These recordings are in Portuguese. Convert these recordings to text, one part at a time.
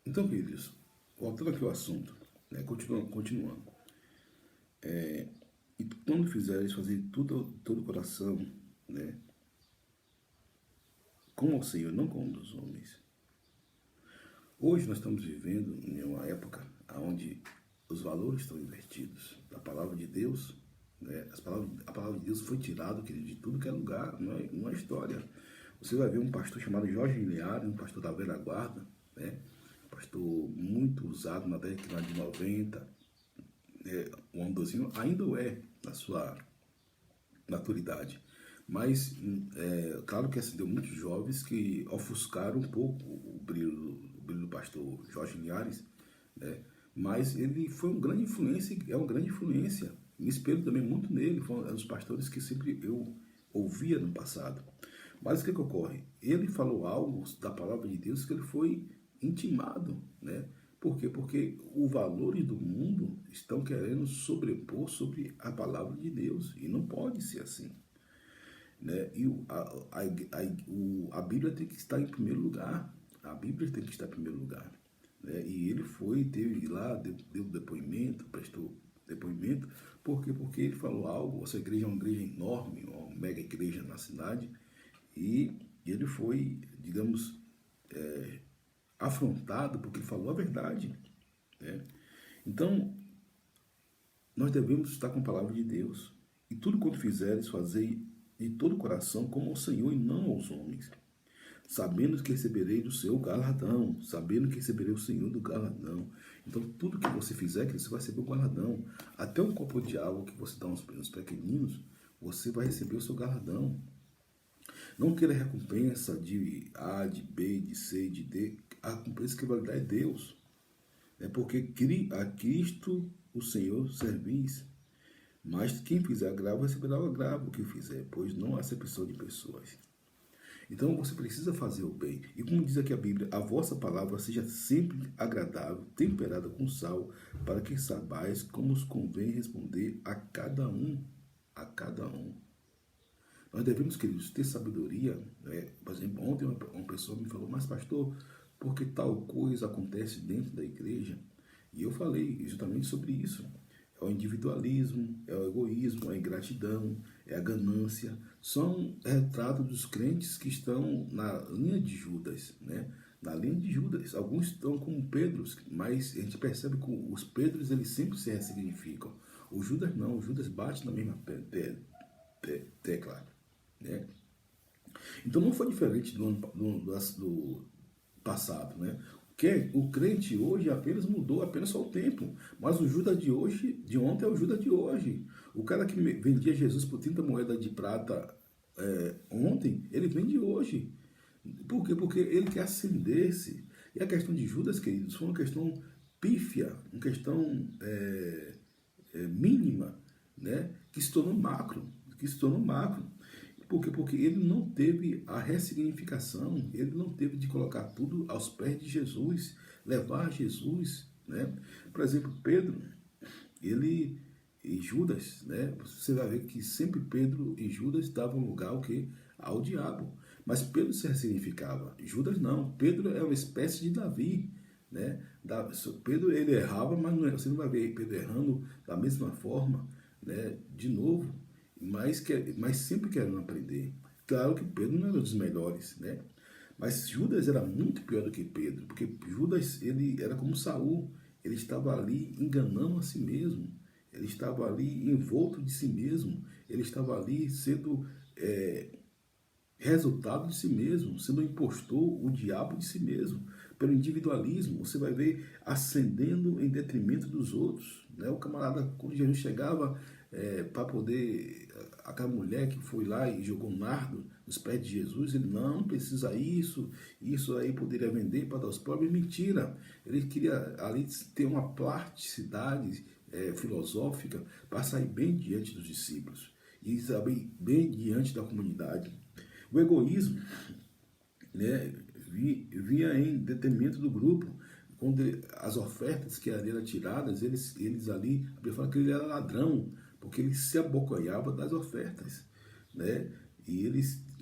Então, queridos, voltando aqui ao assunto, né, continuando. E quando fizeres, fazer tudo, todo o coração, né, como ao Senhor, não como dos homens. Hoje nós estamos vivendo em uma época onde os valores estão invertidos. A palavra de Deus, né, a palavra de Deus foi tirada, querido, de tudo que é lugar, não é história. Você vai ver um pastor chamado Jorge Linhares, um pastor da velha guarda, né, um pastor muito usado na década de 90, o Amdozinho ainda o é na sua maturidade. Mas, claro que acendeu muitos jovens que ofuscaram um pouco o brilho do pastor Jorge Linhares, né? Mas ele foi uma grande influência, é uma grande influência. Me espelho também muito nele, foi um dos pastores que sempre eu ouvia no passado. Mas o que ocorre? Ele falou algo da palavra de Deus que ele foi intimado, né? Por quê? Porque os valores do mundo estão querendo sobrepor sobre a palavra de Deus e não pode ser assim, né? E a Bíblia tem que estar em primeiro lugar. A Bíblia tem que estar em primeiro lugar, né? E ele teve lá, deu depoimento, prestou depoimento. Por quê? Porque ele falou algo. Essa igreja é uma igreja enorme, uma mega igreja na cidade, e ele foi, digamos, afrontado porque ele falou a verdade, né? Então, nós devemos estar com a palavra de Deus. E tudo quanto fizeres, fazei de todo o coração como ao Senhor e não aos homens, sabendo que receberei do Senhor o galardão, sabendo que receberei o Senhor do galardão. Então, tudo que você fizer, que você vai receber o galardão. Até um copo de água que você dá aos pequeninos, você vai receber o seu galardão. Não queira recompensa de A, de B, de C, de D. A recompensa que vai dar é Deus. É porque a Cristo, o Senhor, servis. Mas quem fizer agravo receberá o agravo que fizer, pois não há acepção de pessoas. Então você precisa fazer o bem. E como diz aqui a Bíblia, a vossa palavra seja sempre agradável, temperada com sal, para que saibais como os convém responder a cada um. A cada um. Nós devemos, queridos, ter sabedoria, né? Por exemplo, ontem uma pessoa me falou, mas pastor, por que tal coisa acontece dentro da igreja? E eu falei justamente sobre isso. É o individualismo, é o egoísmo, é a ingratidão, é a ganância. São retratos dos crentes que estão na linha de Judas, né? Na linha de Judas. Alguns estão como Pedros, mas a gente percebe que os Pedros eles sempre se ressignificam. O Judas não, o Judas bate na mesma tecla, né? Então não foi diferente do passado, né? O crente hoje apenas mudou apenas só o tempo, mas o Judas de hoje, de ontem é o Judas de hoje. O cara que vendia Jesus por 30 moedas de prata ontem, ele vende hoje. Por quê? Porque ele quer ascender-se. E a questão de Judas, queridos, foi uma questão pífia, uma questão mínima, né? Que se tornou macro, que se tornou macro. Por quê? Porque ele não teve a ressignificação, ele não teve de colocar tudo aos pés de Jesus, levar a Jesus, né? Por exemplo, Pedro, ele e Judas, né? Você vai ver que sempre Pedro e Judas davam lugar ao quê? Ao diabo. Mas Pedro se ressignificava, Judas não. Pedro é uma espécie de Davi, né? Pedro ele errava, mas você não vai ver Pedro errando da mesma forma, né? De novo, mas sempre querendo aprender. Claro que Pedro não era dos melhores, né? Mas Judas era muito pior do que Pedro, porque Judas ele era como Saul, ele estava ali enganando a si mesmo, ele estava ali envolto de si mesmo, ele estava ali sendo resultado de si mesmo, sendo um impostor, o diabo de si mesmo, pelo individualismo. Você vai ver ascendendo em detrimento dos outros, né? O camarada, quando Jesus chegava para poder, aquela mulher que foi lá e jogou nardo nos pés de Jesus, ele não precisa isso aí poderia vender para dar aos pobres. Mentira, ele queria ali ter uma plasticidade filosófica para sair bem diante dos discípulos e saber bem diante da comunidade. O egoísmo, né, vinha em detrimento do grupo. Quando as ofertas que ali eram tiradas, eles ali, a Bíblia fala que ele era ladrão, porque ele se abocanhava das ofertas, né? E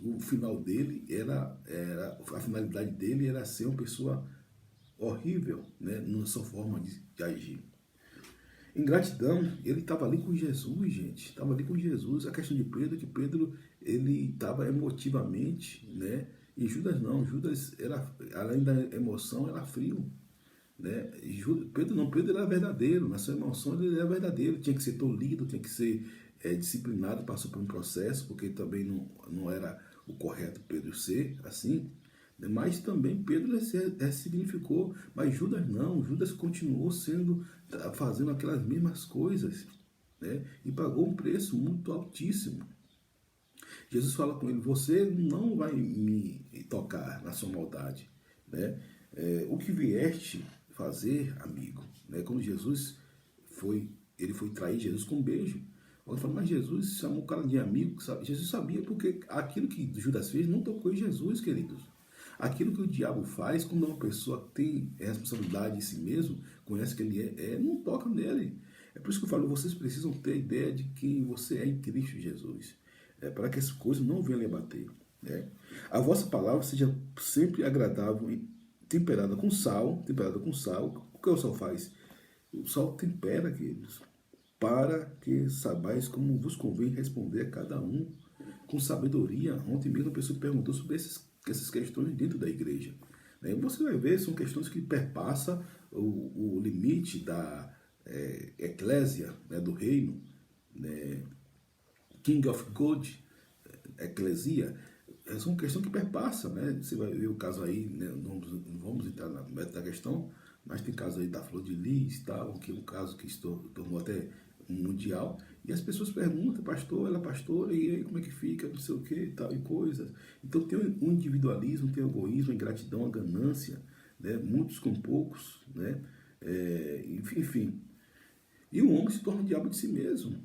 o final dele a finalidade dele era ser uma pessoa horrível, né, na sua forma de agir. Ingratidão, ele estava ali com Jesus, gente. Estava ali com Jesus. A questão de Pedro é que Pedro, ele estava emotivamente, né? E Judas não. Judas, era, além da emoção, era frio, né? Pedro não. Pedro era verdadeiro. Na sua emoção, ele era verdadeiro. Tinha que ser tolhido, tinha que ser disciplinado, passou por um processo, porque também não era o correto Pedro ser assim. Mas também Pedro significou, mas Judas não. Judas continuou fazendo aquelas mesmas coisas, né? E pagou um preço muito altíssimo. Jesus fala com ele: você não vai me tocar na sua maldade, né? O que vieste fazer, amigo, né? Quando ele foi trair Jesus com um beijo. Alguém fala: mas Jesus chamou o cara de amigo, sabe? Jesus sabia, porque aquilo que Judas fez não tocou em Jesus, queridos. Aquilo que o diabo faz quando uma pessoa tem responsabilidade em si mesmo, conhece que ele não toca nele. É por isso que eu falo: vocês precisam ter a ideia de quem você é em Cristo Jesus, para que essas coisas não venham lhe abater, né? A vossa palavra seja sempre agradável e temperada com sal. Temperada com sal. O que o sal faz? O sal tempera, queridos, para que sabais como vos convém responder a cada um com sabedoria. Ontem mesmo a pessoa perguntou sobre essas questões dentro da igreja, né? Você vai ver, são questões que perpassam o limite da eclésia, né, do reino, né? King of God, eclesia, é uma questão que perpassa, né? Você vai ver o caso aí, né? Não vamos entrar na meta da questão, mas tem caso aí da Flor de Lis, tal, que é um caso que se tornou até mundial, e as pessoas perguntam: pastor, ela é pastora, e aí como é que fica, não sei o que, tal e coisas. Então tem um individualismo, tem o egoísmo, a ingratidão, a ganância, né? Muitos com poucos, né? Enfim. E o homem se torna o diabo de si mesmo.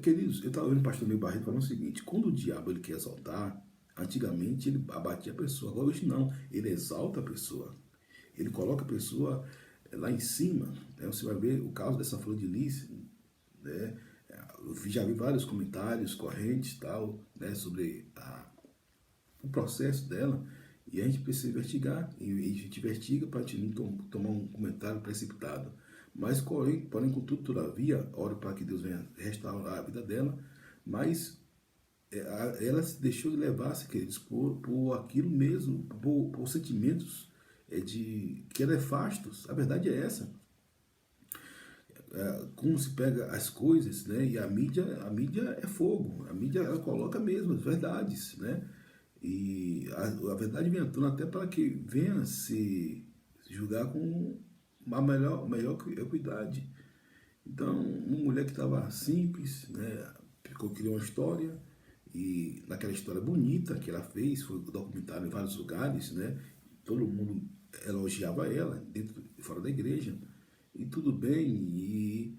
Queridos, eu estava vendo o pastor Ney Barreto falando o seguinte: quando o diabo ele quer exaltar, antigamente ele abatia a pessoa, agora hoje não, ele exalta a pessoa. Ele coloca a pessoa lá em cima, né? Você vai ver o caso dessa Flor de Lis, né? Eu já vi vários comentários correntes tal, né, sobre o processo dela, e a gente precisa investigar, e a gente investiga para a gente não tomar um comentário precipitado. Mas, porém contudo, todavia, oro para que Deus venha restaurar a vida dela, mas ela se deixou de levar-se, queridos, por aquilo mesmo, por sentimentos que ela é fastos. A verdade é essa. Como se pega as coisas, né? E a mídia é fogo. A mídia, ela coloca mesmo as verdades, né? E a verdade vem à tona até para que venha se julgar com a melhor equidade. Então, uma mulher que estava simples, né? Criou uma história, e naquela história bonita que ela fez, foi documentada em vários lugares, né? Todo mundo elogiava ela, dentro e fora da igreja, e tudo bem, e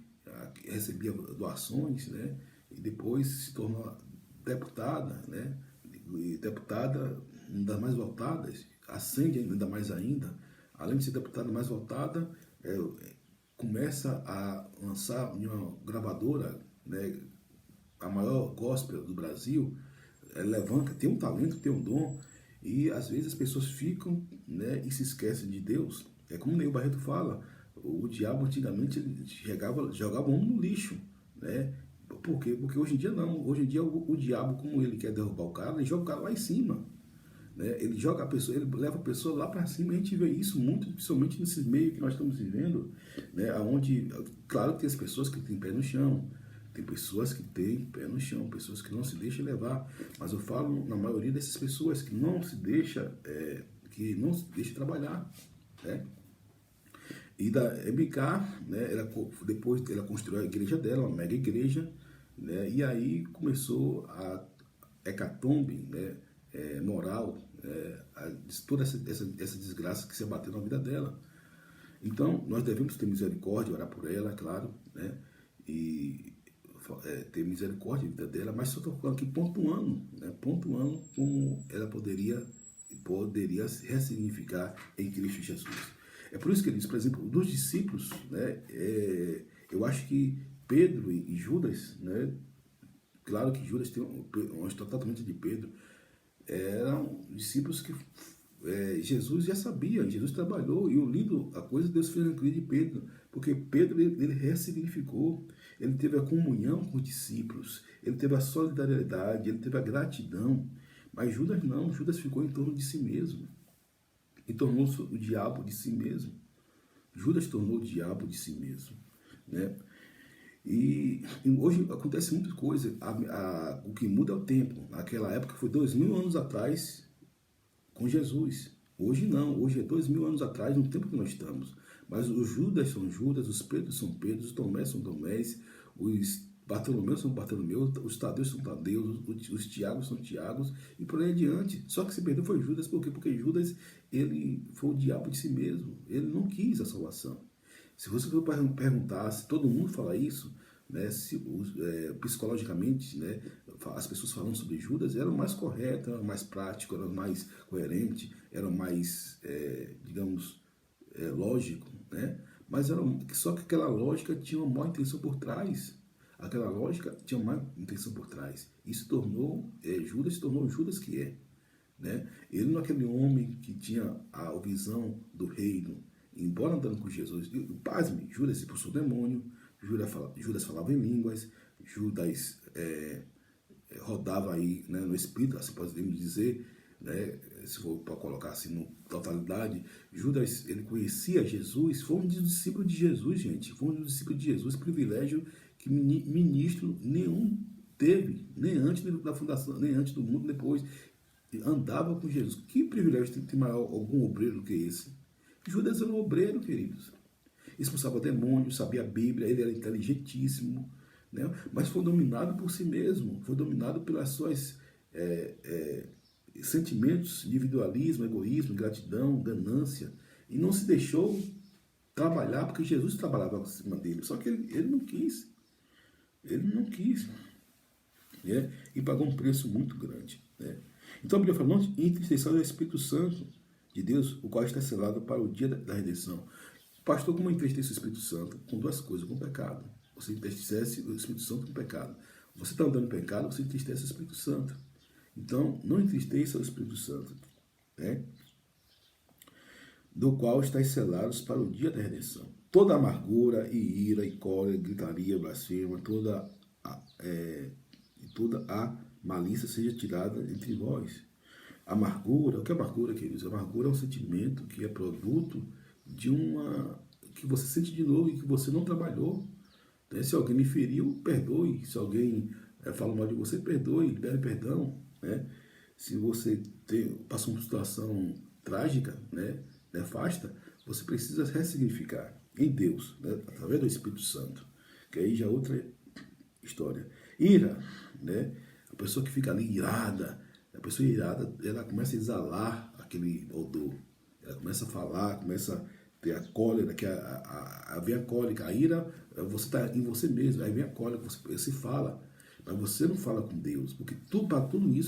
recebia doações, né? E depois se tornou deputada, né? E deputada, uma das mais votadas, ascende ainda mais ainda. Além de ser deputada mais votada, começa a lançar uma gravadora, né? A maior gospel do Brasil, levanta, tem um talento, tem um dom, e às vezes as pessoas ficam, né, e se esquecem de Deus. É como o Ney Barreto fala: o diabo antigamente ele jogava o homem no lixo, né? Por quê? Porque hoje em dia não. Hoje em dia o diabo, como ele quer derrubar o cara, ele joga o cara lá em cima, né? Ele joga a pessoa, ele leva a pessoa lá para cima. A gente vê isso muito, principalmente nesses meios que nós estamos vivendo, né? Onde, claro, tem as pessoas que têm pé no chão, tem pessoas que têm pé no chão, pessoas que não se deixam levar, mas eu falo na maioria dessas pessoas que não se deixa, trabalhar, né? E da MK, né? Depois ela construiu a igreja dela, uma mega igreja, né? E aí começou a hecatombe, né? Moral, toda essa desgraça que se abateu na vida dela. Então, nós devemos ter misericórdia, orar por ela, claro, né? E ter misericórdia da vida dela, mas só estou falando aqui pontuando, né? Pontuando como ela poderia se ressignificar em Cristo Jesus. É por isso que ele diz, por exemplo, dos discípulos, né? Eu acho que Pedro e Judas, né? Claro que Judas tem uma história totalmente de Pedro, eram discípulos que Jesus já sabia, Jesus trabalhou, e o lindo, a coisa Deus fez na vida de Pedro, porque Pedro ele ressignificou, ele teve a comunhão com os discípulos, ele teve a solidariedade, ele teve a gratidão, mas Judas não, Judas ficou em torno de si mesmo, e tornou-se o diabo de si mesmo. Judas tornou o diabo de si mesmo, né? E hoje acontece muita coisa, o que muda é o tempo. Naquela época foi 2000 anos atrás com Jesus. Hoje não, hoje é 2000 anos atrás, no tempo que nós estamos. Mas os Judas são Judas, os Pedros são Pedros, os Tomés são Tomés, os Bartolomeus são Bartolomeus, os Tadeus são Tadeus, os Tiagos são Tiagos, e por aí adiante. Só que se perdeu foi Judas, por quê? Porque Judas, ele foi o diabo de si mesmo, ele não quis a salvação. Se você for perguntar, se todo mundo fala isso, né, psicologicamente, né, as pessoas falando sobre Judas eram mais corretas, eram mais práticas, eram mais coerentes, eram mais, digamos, lógico, né? Mas só que aquela lógica tinha uma má intenção por trás. Aquela lógica tinha uma má intenção por trás. Isso tornou, Judas se tornou o Judas que é. Né? Ele não é aquele homem que tinha a visão do reino, embora andando com Jesus. E, pasme, Judas expulsou o demônio, Judas falava em línguas, Judas rodava aí, né, no espírito, assim podemos dizer, né, se for para colocar assim na totalidade. Judas, ele conhecia Jesus, foi um discípulo de Jesus, gente, foi um discípulo de Jesus, privilégio que ministro nenhum teve, nem antes da fundação, nem antes do mundo, depois andava com Jesus. Que privilégio tem maior algum obreiro do que esse? Judas era um obreiro, queridos. Expulsava demônios, sabia a Bíblia, ele era inteligentíssimo, né? Mas foi dominado por si mesmo, foi dominado pelas suas sentimentos, individualismo, egoísmo, ingratidão, ganância, e não se deixou trabalhar, porque Jesus trabalhava por cima dele, só que ele não quis, né? E pagou um preço muito grande, né? Então a Bíblia fala, não entristeçais o Espírito Santo de Deus, o qual está selado para o dia da redenção. Pastor, como entristece o Espírito Santo? Com duas coisas, com o pecado. Você entristece o Espírito Santo com o pecado. Você está andando em pecado, você entristece o Espírito Santo. Então, não entristeça o Espírito Santo, né? Do qual estáis selados para o dia da redenção. Toda amargura e ira e cólera, gritaria, blasfema, toda a malícia seja tirada entre vós. Amargura, o que é amargura, queridos? Amargura é um sentimento que é produto de que você sente de novo e que você não trabalhou. Né? Se alguém lhe feriu, perdoe. Se alguém fala mal de você, perdoe, libere perdão. Né? Se você passa uma situação trágica, né, nefasta, você precisa ressignificar em Deus, né, através do Espírito Santo. Que aí já é outra história. Ira, né? A pessoa que fica ali irada, a pessoa irada, ela começa a exalar aquele odor. Ela começa a falar, começa a ter a cólera, que vem a cólica. A ira, você está em você mesmo, aí vem a cólera, você fala, mas você não fala com Deus, porque para tudo isso